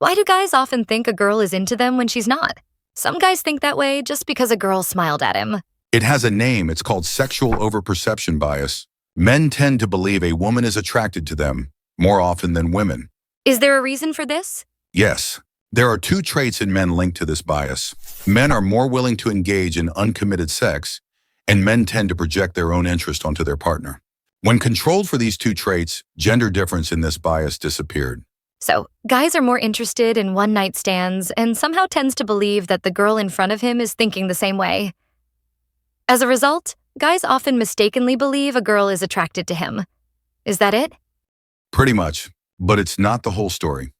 Why do guys often think a girl is into them when she's not? Some guys think that way just because a girl smiled at him. It has a name. It's called sexual overperception bias. Men tend to believe a woman is attracted to them more often than women. Is there a reason for this? Yes, there are two traits in men linked to this bias. Men are more willing to engage in uncommitted sex, and men tend to project their own interest onto their partner. When controlled for these two traits, gender difference in this bias disappeared. So, guys are more interested in one-night stands and somehow tends to believe that the girl in front of him is thinking the same way. As a result, guys often mistakenly believe a girl is attracted to him. Is that it? Pretty much, but it's not the whole story.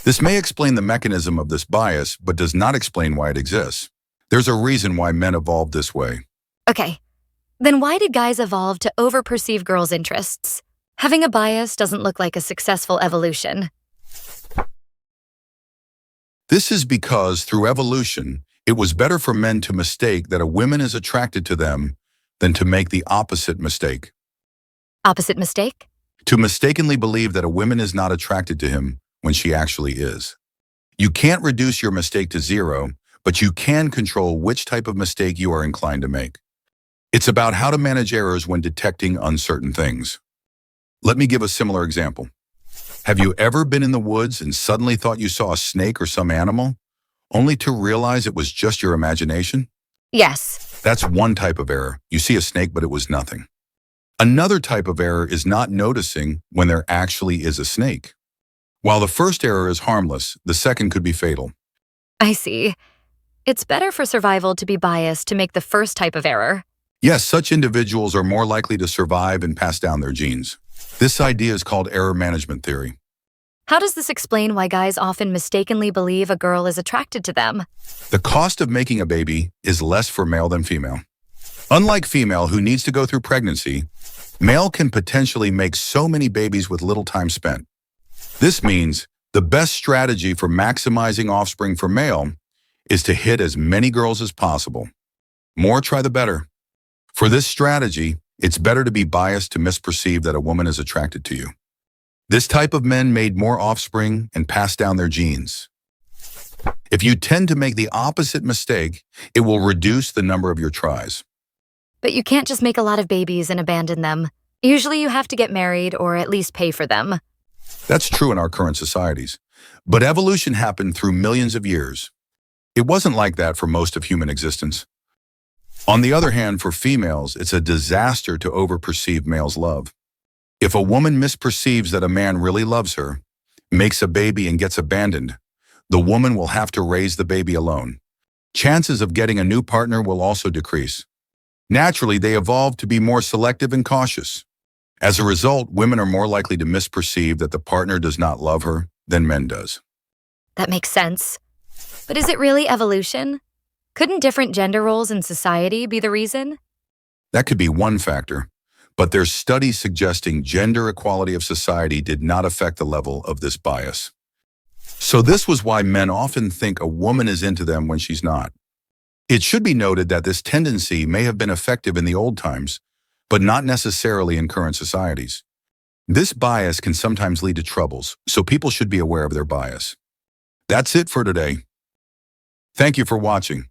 This may explain the mechanism of this bias, but does not explain why it exists. There's a reason why men evolved this way. Okay, then why did guys evolve to overperceive girls' interests? Having a bias doesn't look like a successful evolution. This is because, through evolution, it was better for men to mistake that a woman is attracted to them than to make the opposite mistake. Opposite mistake? To mistakenly believe that a woman is not attracted to him when she actually is. You can't reduce your mistake to zero, but you can control which type of mistake you are inclined to make. It's about how to manage errors when detecting uncertain things. Let me give a similar example. Have you ever been in the woods and suddenly thought you saw a snake or some animal, only to realize it was just your imagination? Yes. That's one type of error. You see a snake, but it was nothing. Another type of error is not noticing when there actually is a snake. While the first error is harmless, the second could be fatal. I see. It's better for survival to be biased to make the first type of error. Yes, such individuals are more likely to survive and pass down their genes. This idea is called error management theory. How does this explain why guys often mistakenly believe a girl is attracted to them? The cost of making a baby is less for male than female. Unlike female, who needs to go through pregnancy, male can potentially make so many babies with little time spent. This means the best strategy for maximizing offspring for male is to hit as many girls as possible. More try the better. For this strategy, it's better to be biased to misperceive that a woman is attracted to you. This type of men made more offspring and passed down their genes. If you tend to make the opposite mistake, it will reduce the number of your tries. But you can't just make a lot of babies and abandon them. Usually you have to get married or at least pay for them. That's true in our current societies. But evolution happened through millions of years. It wasn't like that for most of human existence. On the other hand, for females, it's a disaster to overperceive males' love. If a woman misperceives that a man really loves her, makes a baby and gets abandoned, the woman will have to raise the baby alone. Chances of getting a new partner will also decrease. Naturally, they evolve to be more selective and cautious. As a result, women are more likely to misperceive that the partner does not love her than men does. That makes sense. But is it really evolution? Couldn't different gender roles in society be the reason? That could be one factor, but there's studies suggesting gender equality of society did not affect the level of this bias. So this was why men often think a woman is into them when she's not. It should be noted that this tendency may have been effective in the old times, but not necessarily in current societies. This bias can sometimes lead to troubles, so people should be aware of their bias. That's it for today. Thank you for watching.